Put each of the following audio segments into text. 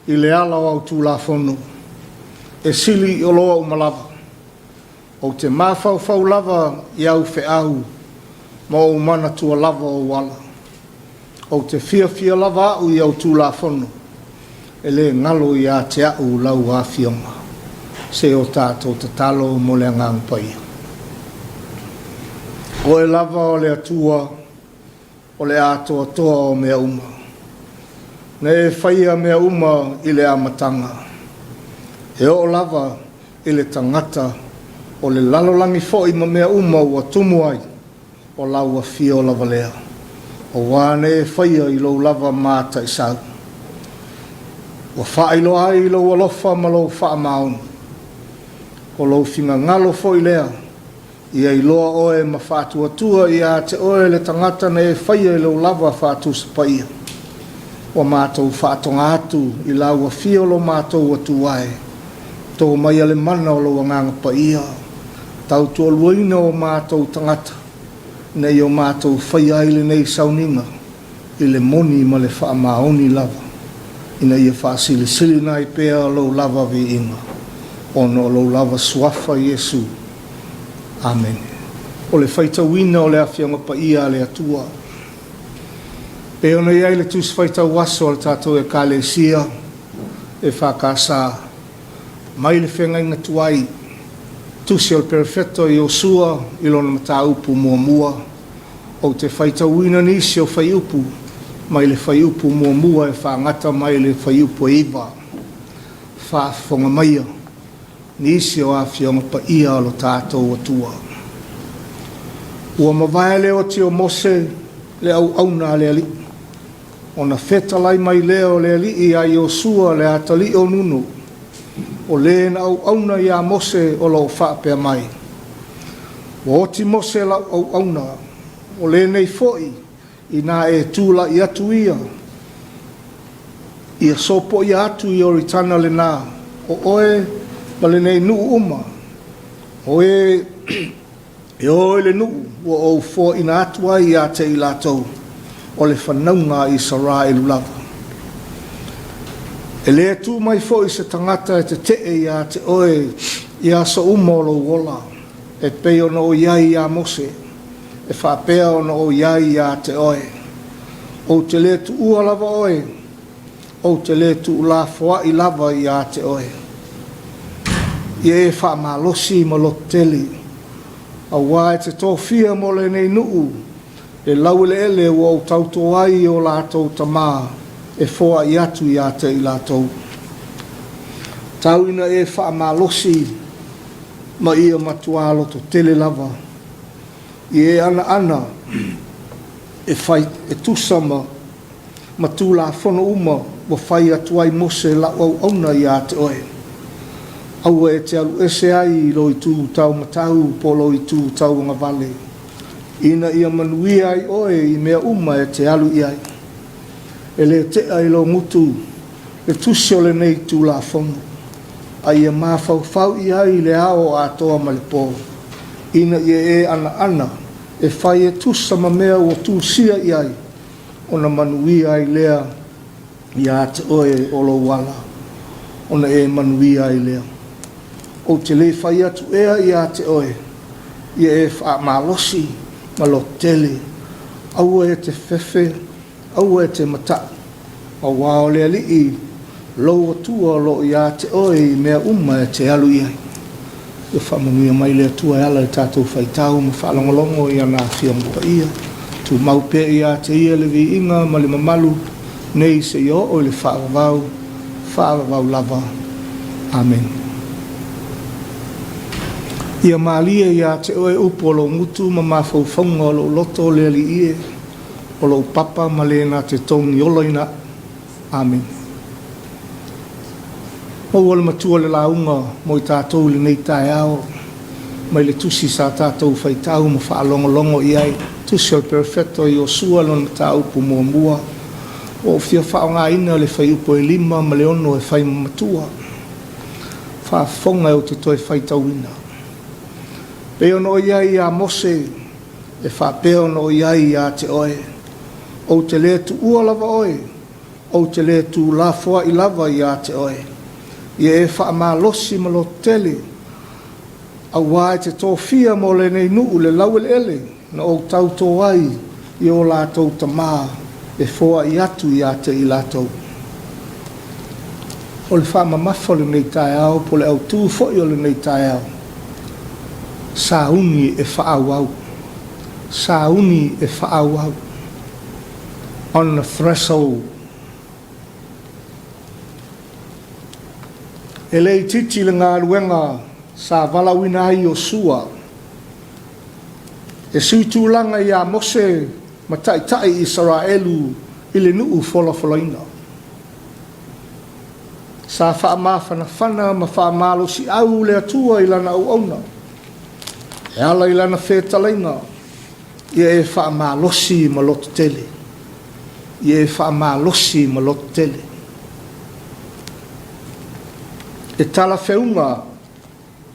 I le ala o tulafono. E sili I o loa umalava. O te mawhau lava I au Fe'ahu. Ma o mana tua lava o wala. O te fia lava au I au tulafono. E le ngalo I a Taeao lau a fionga. Se o tātou te talo mo le ngang paia. O e lava o le atua, o le atoa toa o mea uma. Ne e whaia mea uma I le amatanga. E o lava I le tangata o le lalolangi fo'i ma mea uma ua tumu ai o laua fia o lava lea. O wane e whaia I lo lava māta I sau. Wa whailo ai I lo alofa ma lo wha maun. O lo finga ngalo fo'i lea. Ia I loa oe ma whātua tua ia te oe le tangata na e whaia I lo lava whātu sapaia. O mātou whātonga atu I laua fia o lo mātou atu ai. Tō mai ale mana o lo nganga paia. Tau tō luina o mātou tangata. Nei o mātou whaia I le nei sauninga. I le moni ma le wha maoni lava. Ina ia whaasili sili nai pēa lo lava vi inga. Ono lo lava suafa Yesu. Amen. O le whaita wina o le awhianga pa ia le atua. E ona iai le tus whaita waso al tātou e kālesia e whakasa. Mai le whenga inga tuai. Tusi al perfetto I osua I lona mata upu mua mua. O te whaita wina nisi o whai upu. Mai le whai upu mua mua e whangata mai le whai upu e iwa. Whaafonga maia. Nisi o awhianga pa ia lo tātou atua. Ua mawai leo ti o Mose le au auna le ali. Ona whetalai mai leo le ali I a Iosua le atali o nunu. O le na au auna I a Mose o lo whaapea mai. O ti Mose la au auna. O le nei foi I nā e tūla I atu ia. Ia sopo I atu I oritana le nā. O oe ma le nei nuu uma. O e oe le nuu. O fo ina atua I a te I lātou. O le whanaunga I sara I lulava. E le tū mai fo I se tangata e te I a te oe I a sa umolo wola. E peo na o iai I a Mose. E whapea o na o iai I a te oe. O te le tu ua lava oe. O te le tu la foa I lava I a te oe. Ie e wha malosi ma loteli. A wā e te tōwhia mo le nei nuu. E laule ele o tauto ai o lātou tamā. E foa I atu I a te I lātou. Tauina e wha malosi ma ia matualo to tele lava. Ie ana e whai e tusama ma tūla whono uma wa whai atu ai Mose la au auna I a te oe. Au e te alu ese ai I lo I tū tau matau polo I tū tau ngā vale. Ina ia manui ai oe I mea uma e te alu I ai. E le te ai lo mutu e tusi o le nei tū la whono. Ai e mawhau I ai le ao a toa ma le pō. Ina ia e ana e whai e tusa ma mea o tū sia I ai. Ona manui ai lea I a te oe o lo wala. Ona e manui ai lea. O te le whai atu ea I a te oe. Ia e wha malosi ma lo tele. Au e te whewhe, au e te mata. A wao lea li I lo atua lo I a te oe I mea uma e te alu I ai. Ia whamanuia mai lea tua e ala e tātou whaitau ma whaalongolongo I ana whionga pa ia. Tu maupe I a te ia le vi inga ma le mamalu nei se I o le whaavavau lava. Amen. Ia maalia I a te oe upo o lo mutu ma mawhauwhaunga o lo loto le ali ie. O lo papa ma le na te tongi oloina. Amen. Mau ole matua le launga mo I tātou le nei Taeao. Mai le tusi sa tātou whaitau ma whaalongolongo I ai. Tusi al perfetto I o sua lona tā upu mua mua. O fia whaonga ina le whai upo e lima ma le ono e whai matua. Whaafonga e o te toi whaitau ina. Peo no iai a Mose, e whapeo no iai a te oe. O te lea tu ua lava oe, o te le tu la fua I lava ia te oe. Ia e whaamalosi ma lo tele. A wai te tōwhia mo le nei nuu le lauele ele na o tau tō ai I o lātou tamā e fua I atu ia te I lātou. O le whaamamafo le nei Taeao po le au tū foi o le nei Taeao. Sauni e whaawau. Sauni e whaawau. On the threshold. E lei titi le ngā luenga sa valawina ai o sua. E sui tūlanga I a Mose ma tai Israelu I le nuu folafolaina. Sa whaamawhanawhana ma whaamalo si au le atua I lana au auna. E ala I lana whetalaina. Ia e whaamalosi ma loto tele. Ia e whaamalosi ma loto tele. E tala whiunga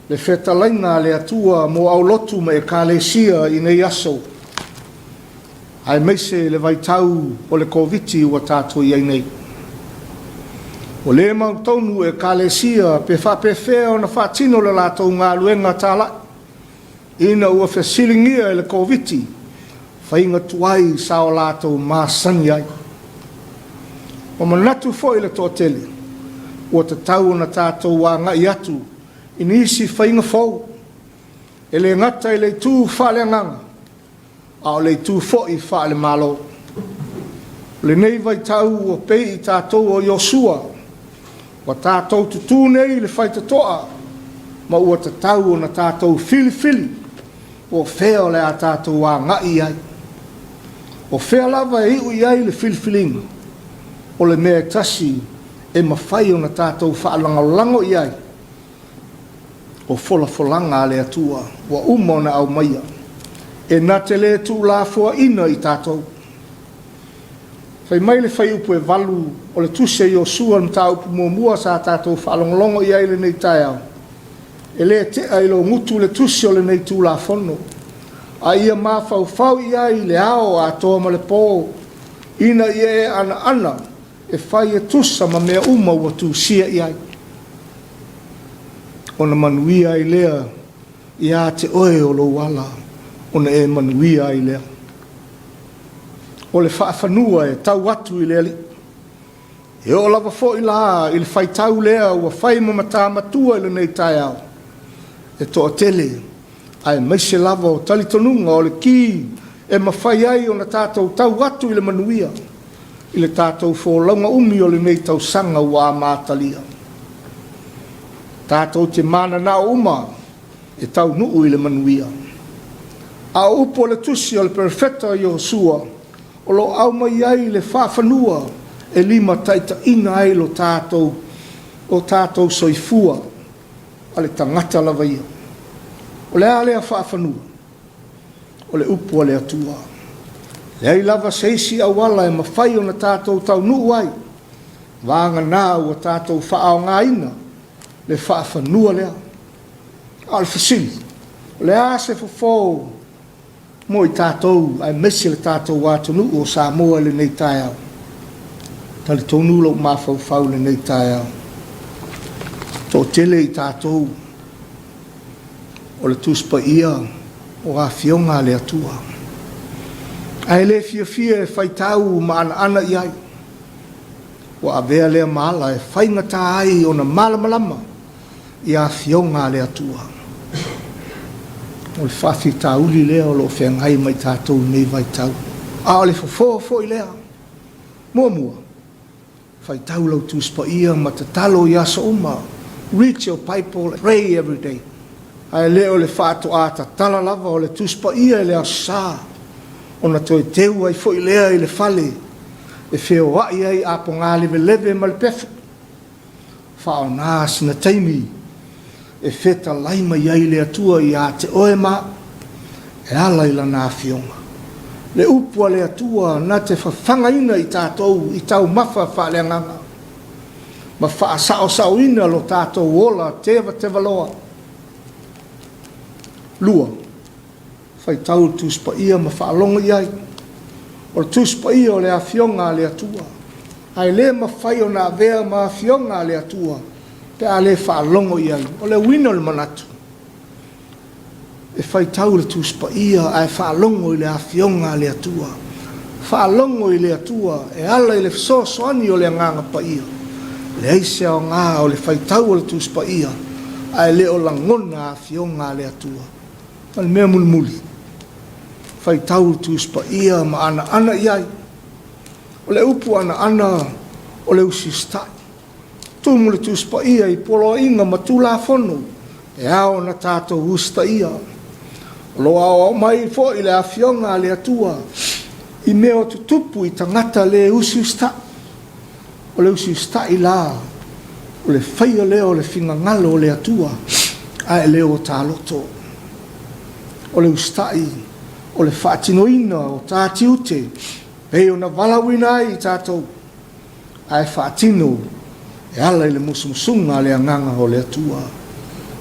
le whetalaina le atua mo au lotu ma e kālesia I nei aso. Ai meise le vaitau o le Komiti ua tātou iai nei. O le mautonu e kālesia pe whapewhea o na whatino le lātou ngā luenga tāla. Ina ua whesilingia le Komiti. Whainga tuai sa o lātou māsangi ai. O manatu foi le tōtele. O te tau na tātou wā ngai atu. Inisi whainga fau. E le ngata I le tū whale nganga. A o le tū foi whale malo. Le nei vai tau o pei I tātou o Yosua. Wa tātou tutu nei le whaita toa. Ma ua te tau o na tātou fili. O whea o le a tātou wā ngai ai. O whea lava e iu iai le filifilinga. O le mea tasi e mawhai o na tātou whaalangalango iai. O folanga le atua. Wa umo na au maia. E nā te le tū la fua ina I tātou. Whai mai le whai upu e walu o le tuse Yosua na tā upu mua sa tātou whaalangalongo iai le nei Taeao. E le te ailo ngutu le tuse o le nei tū la whono. A ia mawhau iai le ao a toa ma le pō. Ina ia e ana. E whai e tusa ma mea uma ua tu sia iai. O na manuia I lea ia te oe o lo wala. O na e manuia I lea. O le whaafanua e tau atu I lea li. E o lava fo I la I le whai tau lea ua whai mamata matua I le nei Taeao. E toa tele. Ai meise lava o talitonunga o le ki e mawhai ai o na tātou tau atu I le manuia. I le tātou whōlaunga umi o le nei tau sanga wā mātalia. Tātou te mana nā uma e tau nuu I le manuia. A upo le tusi o le perfeta Yosua o lo au mai ai le whawhanua e lima taita ina ai lo tātou o tātou soifua a le tangata lava ia. O le alea whaafanua. O le upu o le atua. Le ai lava seisi awala e mawhai o na tātou tau nuu ai. Vanga nā ua tātou whaao ngā ina. Le whaafanua lea. A le fasili. O le ase fofo. Mo I tātou ai mesi le tātou wātunu o Samoa le nei Taeao. Tali tonu lo mawhau le nei Taeao. Tō tele I tātou. O le tuspa ia o a fionga le atua. Ai le fia e whaitau ma ana iai. O a vea lea maala e whaingata ai o na malamalama I a fionga le atua. O le whawhi tauli lea o lo whengai mai tātou nei vaitau. A o le fofo I lea. Mua. Whaitau lau tuspa ia ma te talo I asa uma. Read your Bible, pray every day. Ai leo le whātu ata tala lava o le tuspa ia le asa. O na toi teu ai fo I lea I le fale. E whio wai ai apo ngā leve ma le pefu. Whao nās na teimi. E wheta laima iai le atua I a te oe ma. E ala I lana whionga. Le upua le atua na te whawhangaina I tātou I tau mawha whaaleanganga. Ma wha sao ina lo tātou ola te waloa. Lua. Whai tau tuspa ia ma whaalonga iai. O le tuspa ia o le a whionga le atua. ai le mawhai o na vea ma fionga le atua, pe a le whaalongo iai, o le wino le manatu. E whai tau le tūspa ia, ai whaalongo i le a fionga le atua. Whaalongo i le atua, e ala i le soani o le nganga pa ia. Le aise o ngā o le whai tau o le tūspa ia, ai le o langona a fionga le atua. Al mea muli. Whai tau le tūspa ia, ma ana iai. O le upu ana o le usi stai. Tumu le tūspa ia i polo inga ma tūla whonu. E ao na tātou usta ia. O lo ao mai fo i le a fionga le atua. I mea o tutupu i tangata le usi stai. O le usi stai la. O le whaia leo le finga ngalo o le atua. Ai leo o tā loto. O le ustai. O le whaatinoina o tāti ute. Pei o na walawina i tātou. Ai whaatino. E ala i le musumusunga le anganga o le atua.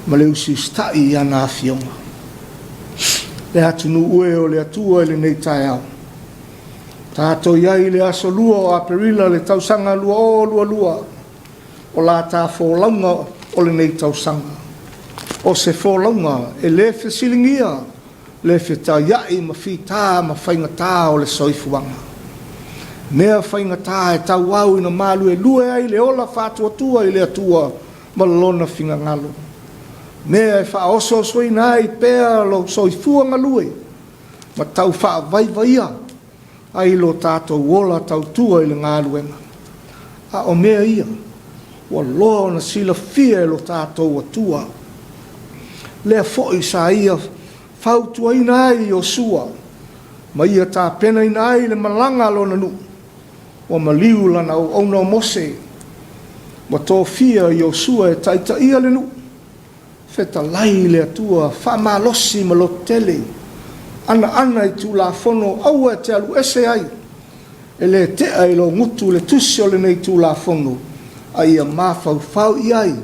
Ma le usi stai i ana a fionga. Le atunu ue o le atua i le nei Taeao. Tātou iai le aso lua o aperila le tausanga lua. O la tā fōlaunga o le nei tausanga. O se fōlaunga e le whesilingia. Le whita iai ma whita ma whaingatā o le soifuanga. Mea whaingatā e tau au ina malu e lue ai le ola whātuatua i le atua ma lona whinga ngalo. Mea e whaoso soina ai pēa lo soifuanga lue. Ma tau wha vaivaia ai lo tātou wola tau tua i le ngāluenga. A o mea ia, wa loa na sila fia e lo tātou atua. Lea foi sa ia whautua ina ai o sua, ma ia tā pena ina ai le malanga lona nu, wa maliu lana o ona o mose, ma tō fia i o sua e taita ia le nu, feta lai le atua, whamalosi ma lo tele, ana i tu la fono au e te alu ese ai, e le te ai lo ngutu le tusi o le nei tu la fono, a ia mawhau i ai,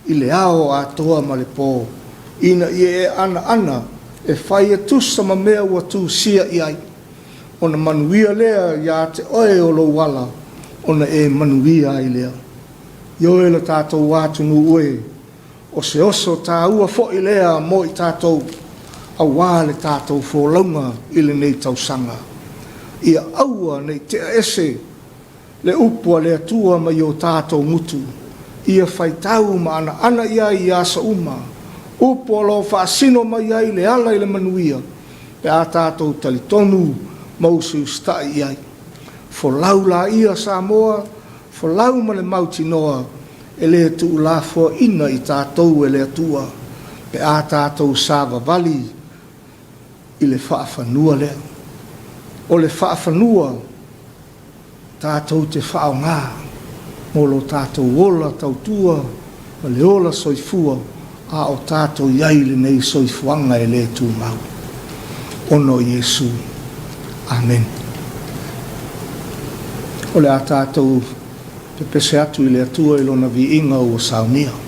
i le ao a toa ma le pō, ina i e ana, e whai e tusa ma mea ua tu sia i ai. Ona manuia lea ia te oe o lo wala, ona e manuia ai lea. Io e le tātou wātunu ue, o se oso tā ua fo i lea mo i tātou, a wā le tātou fōlaunga i le nei tausanga. Ia aua nei te ese, le upua le atua ma i o tātou mutu, ia whai tau ma ana ia i asa uma, upo lo whaasino mai ai le ala i le manuia, pe a tātou talitonu mausu stai ai. Folau la ia Samoa, folau ma le mauti noa, e le tu la fo ina i tātou e le atua, pe a tātou sāva vali i le whaafanua lea. O le whaafanua, tātou te whao ngā, mo lo tātou ola tautua, ma le ola soifua, a o tātou iaile nei soifuanga e le tū mau. Ono Iesu. Amen. O le a tātou te pese atu i le atua i lona vi inga o saunia. Oh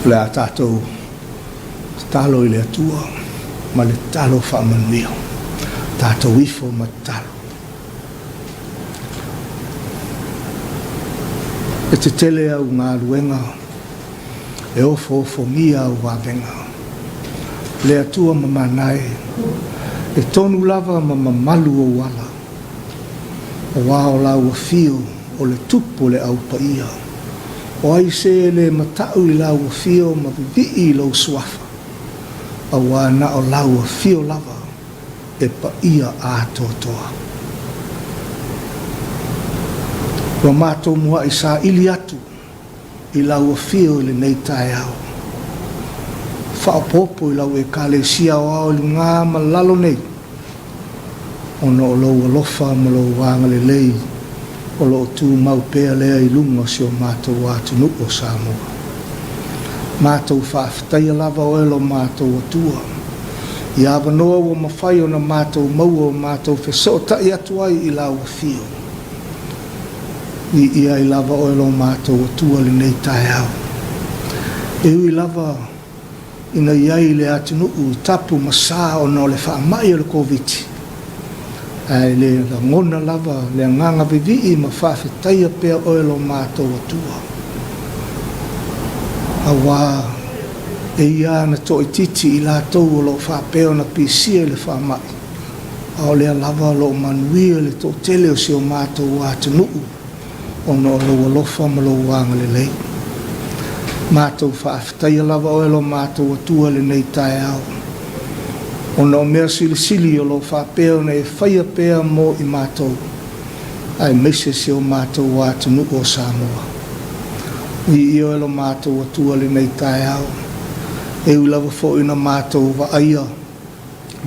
le a tātou talo i le atua ma le talo whaamanuia tātou ifo ma talo e te tele au ngā luenga e ofo ngia au wawenga le atua ma manai e tonu lava ma mamalu o wala o wao lau a fio o le tupo le au paia o ai se le matau i lau a fio ma vivii i lau suafa a wana o lau a fio lava e paia a totoa wa mato mua i sa ili atu i lau a fio i le nei Taeao whaapopo i lau e kalesia o au li ngā malalo nei ono o lau alofa ma lau wanga le lei o lau tu mau pea lea i lunga si o mātou atu nuko Samoa mātou whaafetaia lava o elo mātou atua i awanoa o mawhai o na mātou maua o mātou wheso tai atu ai i lau a fio i ia i lava o elo mātou atua le nei Taeao e ui lava ina iai le atu nuku tapu masa o no le whaamai o le COVID ai le ngona lava le nganga vivi ma whaafetaia pea o elo mātou atua awa e ia na toi titi i la tau o lo whaapeo na pisia le whaamai ao le lava lo manuia le to tele o si o mātou atu nuku o no lo alofa ma lo wanga le lei mātou whaafetaia lava o elo mātou atua le nei Taeao o no mea sili o lo whaapeo na e whaia pea mo i mātou ai mese se o mātou atu nuko Samoa i o elo mātou atua le nei Taeao e u lava fo ina mātou wa aia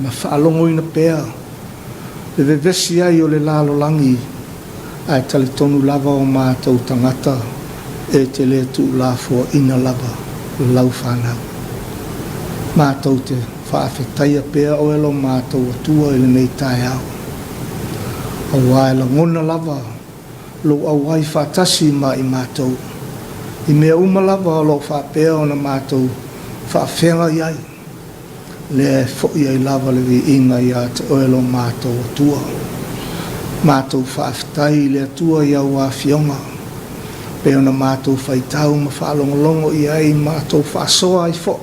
ma whaalongo ina pea le vevesi ai o le lalo langi ai tali tonu lava o mātou tangata e te le tu la fo ina lava lau whanau mātou te whaafetaia pea o elo mātou atua i le nei Taeao a waela ngona lava lo awai whaatasi ma i mātou i mea uma lava o lo whaapea o na mātou whaafenga iai le fo iai lava le vi inga ia te o elo mātou atua mātou whaafetai le atua ia ua fionga peo na mātou whaitau ma whaalongolongo iai mātou whaasoa i fo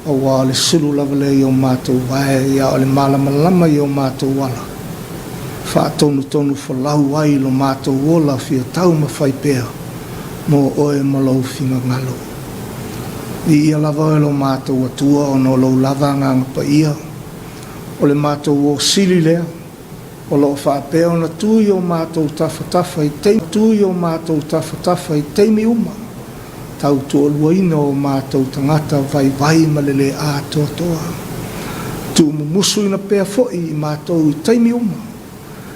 a wā le sulu lava le i o mātou wae ia o le malamalama i o mātou wala whaatonu whalau ai lo mātou wola fia tau ma whaipea mo oe malau finga ngalo i ia lava e lo mātou atua o no lau lava nganga pa ia o le mātou o sili lea o lo whaapea o na tui o mātou tawhatafa i teimi tui o mātou tawhatafa i teimi uma tau tu oluaina o mātou tangata vai ma lele a toa tu mumusu ina pea foi i mātou i teimi uma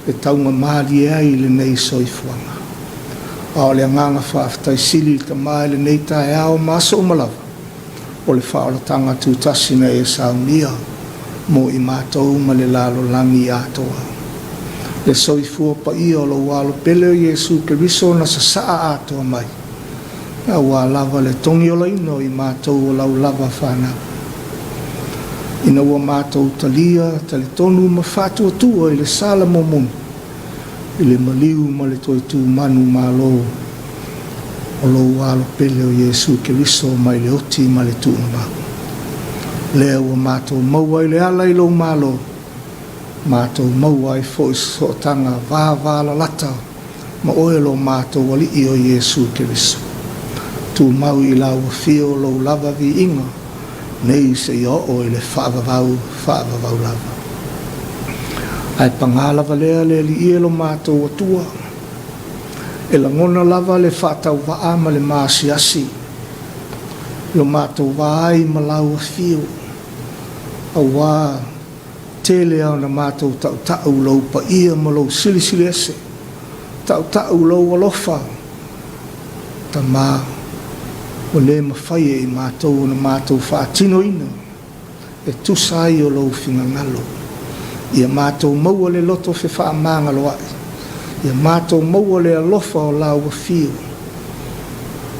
e taunga maari e ai le nei soifuanga o le nganga whaafetai sili ta mai le nei Taeao maso umalawa o le whaolatanga tūtasina e saunia mo i mātou ma le lalo langi atoa le soifua pa ia o lo walo pele o Yesu Keriso na sasaa atoa mai a wā lava le tongi o laino i mātou o lau lava whana ina ua mātou talia tali tonu ma whātua tua i le sala momon i le maliu ma le toitu manu malo o lo walo pele o Yesu Keriso mai le oti ma le tūna mau lea ua mātou maua i le ala i lo malo mātou maua i fo i sotanga vāvala lata ma oe lo mātou wali i o Yesu Keriso tu mau i lau fio lo lava vi inga nei se i o i le whaavavau lava ai pangalava lea le li i lo mātou atua e la ngona lava le whaatau waa ma le maasiasi lo mātou waai ma lau fio a wā tele au na mātou tau lau pa ia ma lau sili ese tau lau alofa ta mā o le mawhaia i mātou na mātou whaatino ina e tusai o lau finga ngalo ia mātou maua le loto fe whaamangalo ai ia mātou maua le alofa o lau fio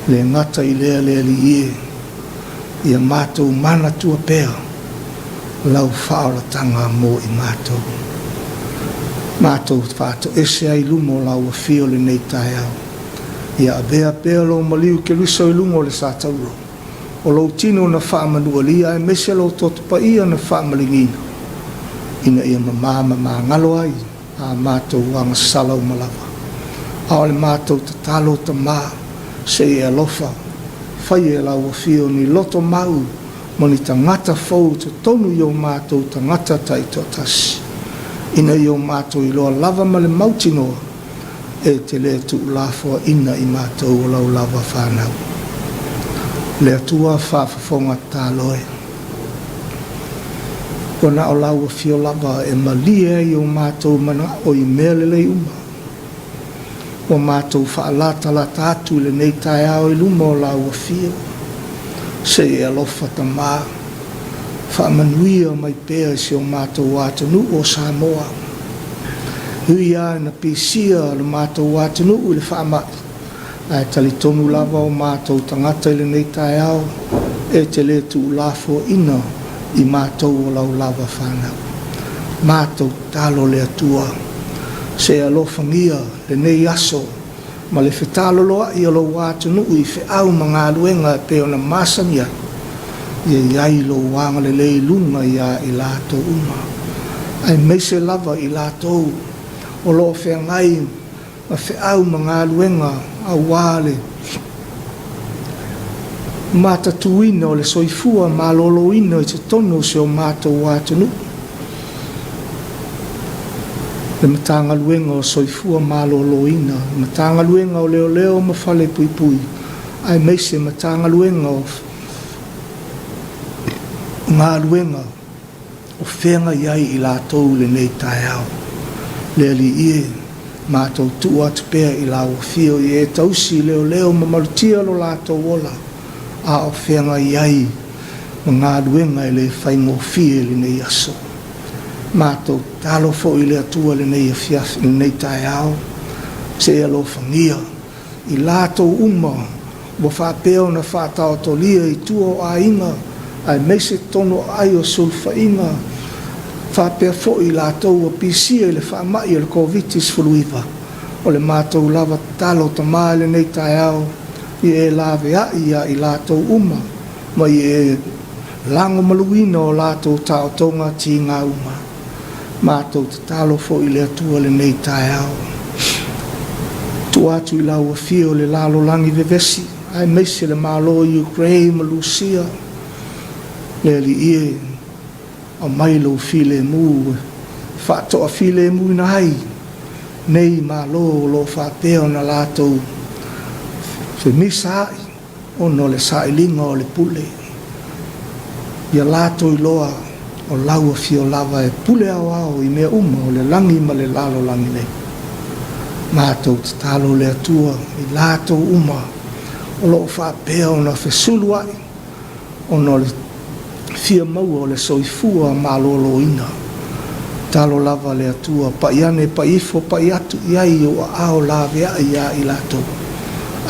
le ngata i lea li ie ia mātou mana tua pea lau whaoratanga mō i mātou. Mātou whātou ese ai lumo lau a whio le nei Taeao. Ia a bea pea lo maliu ke riso i lungo le sātauro. O lau tino na whaamanua lia e mese lau Tapua'iga na whaamalingina. Ina ia mamama ngalo ai a mātou wanga salau malawa. A ole mātou ta talo ta mā se e alofa. Whai e lau a whio ni loto mau mo ni tangata fau te tonu i o mātou tangata tai totasi. Ina i o mātou i loa lava ma le mautinoa e te le tu ulafoa ina i mātou o lau lava whanau. Le atua whaafafonga tāloe. Kona o lau a whio lava e malia i o mātou mana o i mele lei uma. O mātou whaalata la tātu le nei Taeao i luma o lau a whio. Se e alofa ta mā. Whaamanuia mai pēa si o mātou wātanu o Samoa. Hui a na pēsia le mātou wātanu u le whaamai. Ai tali tonu lava o mātou tangata i le nei Taeao e te le tu ulafo ina i mātou o lau lava whanau. Mātou talo le atua. Se alofangia le nei aso ma le whetalo loa i alo wātanu i wheau mga luenga peo na masania. Ia iai lo wanga le lei lunga ia i lato uma. Ai meise lava i lato o lo whengai ma wheau mga luenga a wale. Mata tuina o le soifua ma lolo ina i te tono se o mātou wātanu. Le matanga luenga o soifua ma lolo ina. Matanga luenga o leo leo ma whale pui pui. Ai meise matanga luenga o ngā luenga o whenga iai i lātou le nei Taeao. Le ali ie mātou tua te pēa i lau whio i e tausi leo leo ma marutia lo lātou wola. A o whenga iai ma ngā luenga i le whaingo whie le nei aso. Mātou talo fo i le atua le nei afiaf le nei Taeao. Se e alo whangia i lātou uma wa whapeo na whātao tolia i tua o a inga. Ai meise tono ai o sulfainga whapea fo i lātou a pisia i le whaamai o le COVID-19. O le mātou lava talo ta maa le nei Taeao i e lawe ia i lātou uma ma i e lango maluina o lātou tao tonga ti ngā uma. Mātou te talo fo i le atua le nei Taeao. Tu atu i lau a whio le lalo langi vevesi. Ai meise le malo i Ukraine ma Lucia. Le li ie o mailo file mu whātoa file mu ina hai nei ma lo whāpeo na lātou se misai o no le sailinga o le pule ia lātou i loa o lau a fio lava e pule au i mea uma o le langi ma le lalo langi nei mātou te talo le atua i lātou uma o lo whāpeo na whesulu ai o no le fia maua o le soifua ma lolo ina. Talo lava le atua, pa iane, pa ifo, pa iatu, iai o ao la vea ia i lato.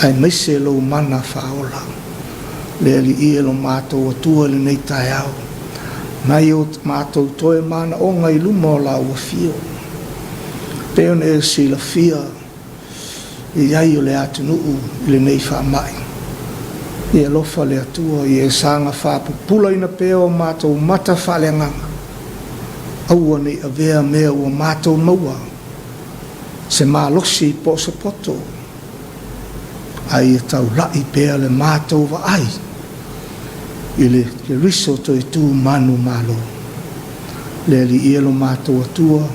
Ai meise lo mana whaola. Le ali ie lo mātou atua le nei Taeao. Nai o mātou toe mana o ngai luma o la ua fio. Peon e si la fia, iai o le atunuu le nei whaamai. Ia lofa le atua i e sanga whapupula ina pēo mātou mata whaleanganga. Aua ni a vea mea ua mātou maua. Se mālosi po se poto. Ai e tau lai pēa le mātou wa ai. I le riso to i tū manu malo. Le li ielo mātou atua.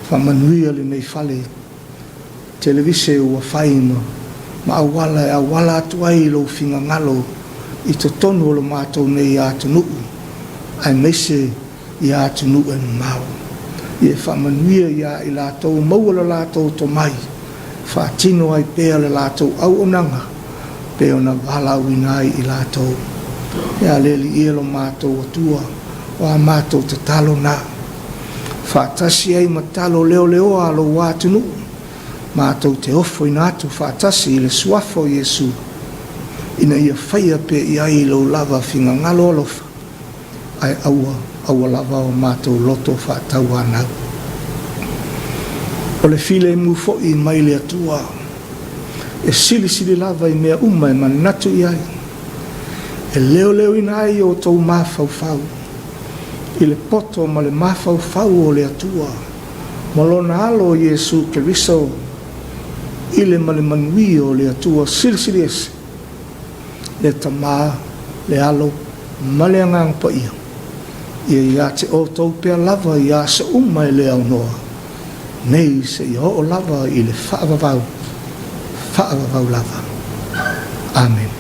Whamanuia le nei whale. Televise ua whaima. Ma awala e awala atu ai lo finga ngalo i te tonu o lo mātou nei atunuu. Ai meise i atunuu e mau. I e whamanuia ia i lātou maua le lātou to mai. Whātino ai pēa le lātou au onanga. Pēo na wala winai i lātou. Ia leli i lo mātou atua. O a mātou te talo nā. Whātasi ai matalo leo leo a lo atunuu. Mātou te ofo ina atu whātasi i le suafo Iesu. ina ia whaia pe ia i lo lava whinga ngalo alofa ai aua lava o mātou loto whaatau anau. O le file mu fo'i mai le atua e sili lava i mea uma e manatu i ai e leo ina ai o tau mawhauwhau i le poto ma le mawhauwhau o le atua ma lona alo Iesu Keriso i le male manui o le atua sili ese le tamā le alo ma le angang pa ia te o tau pea lava ia se uma i le au noa nei se ia o lava i le whaavavau lava. Amen.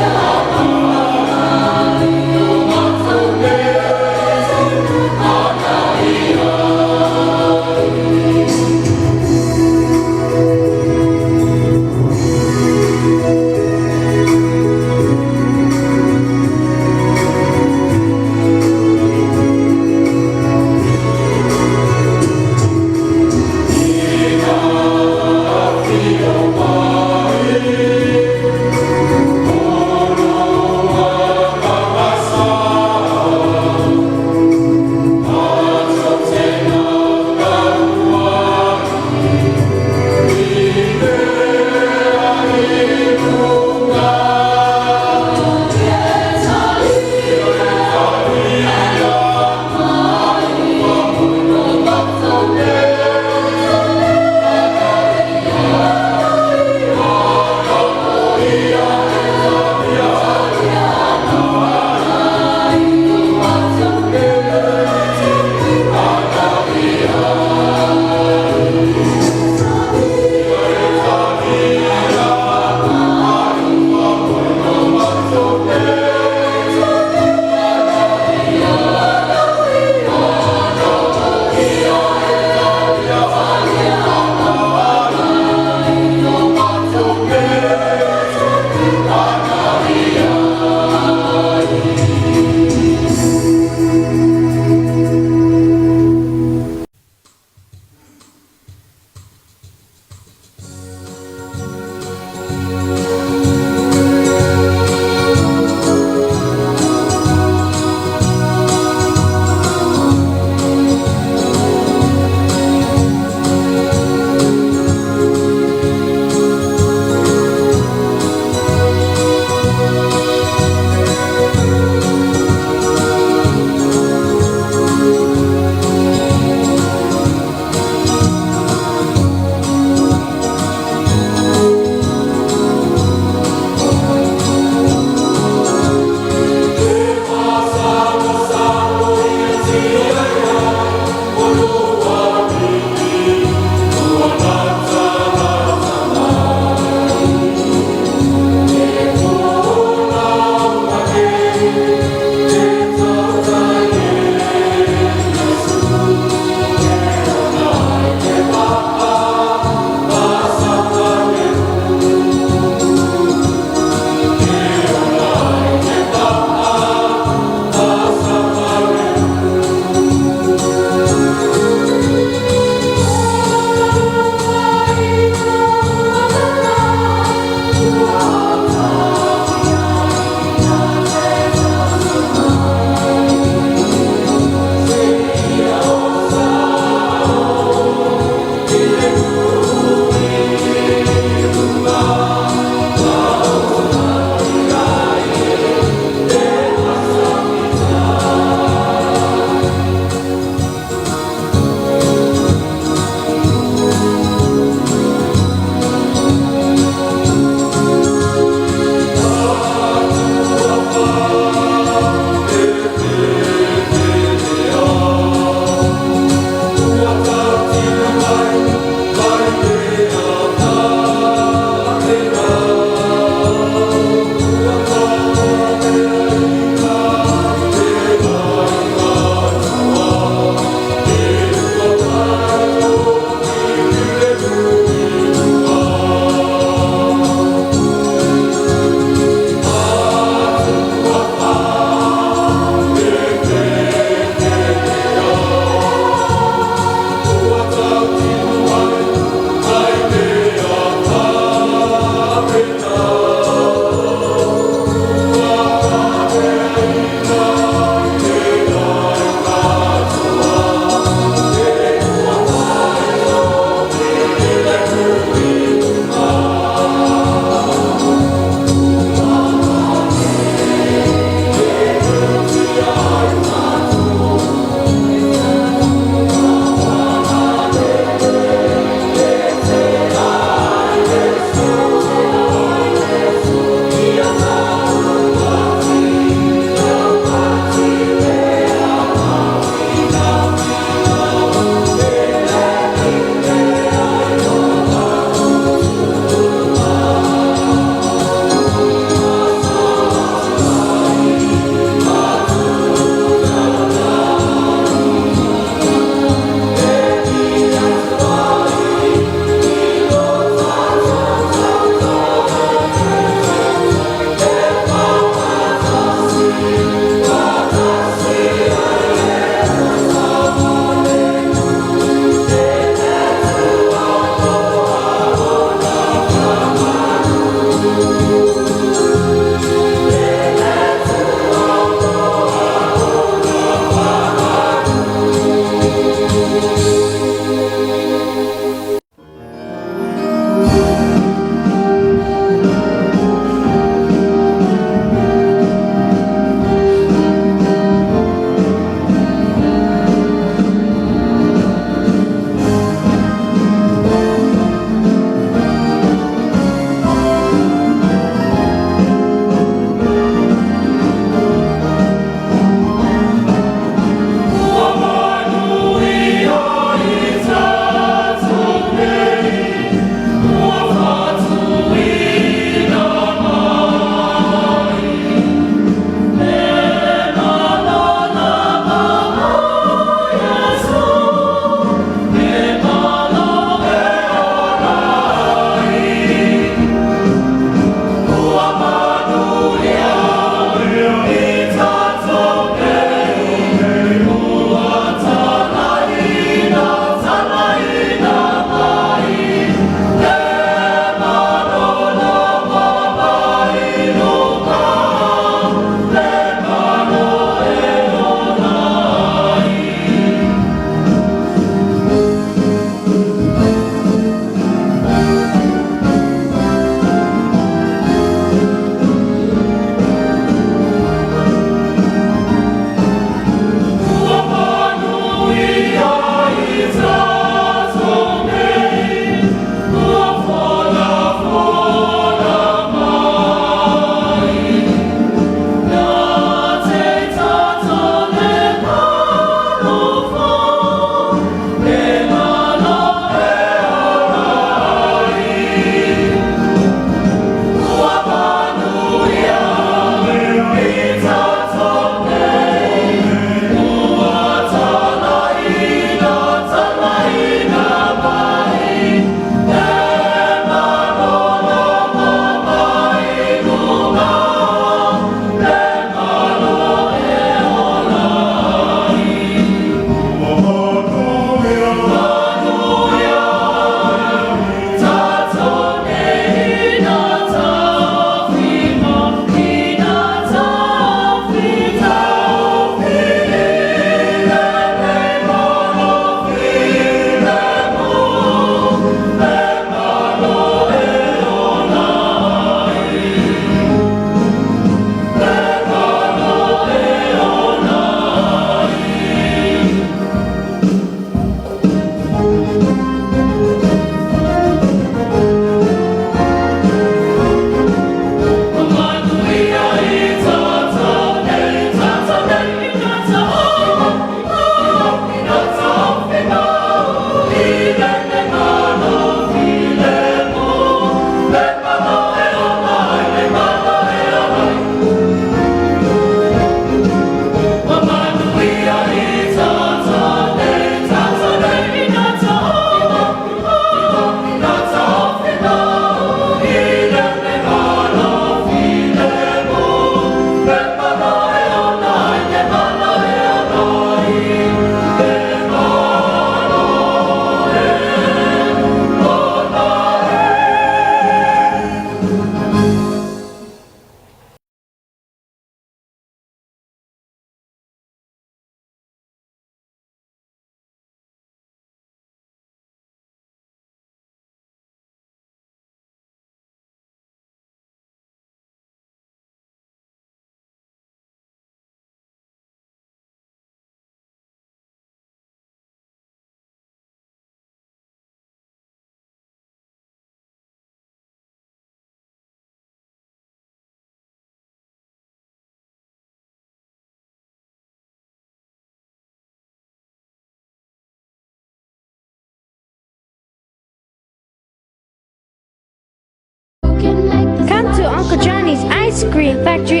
Uncle Johnny's Ice Cream Factory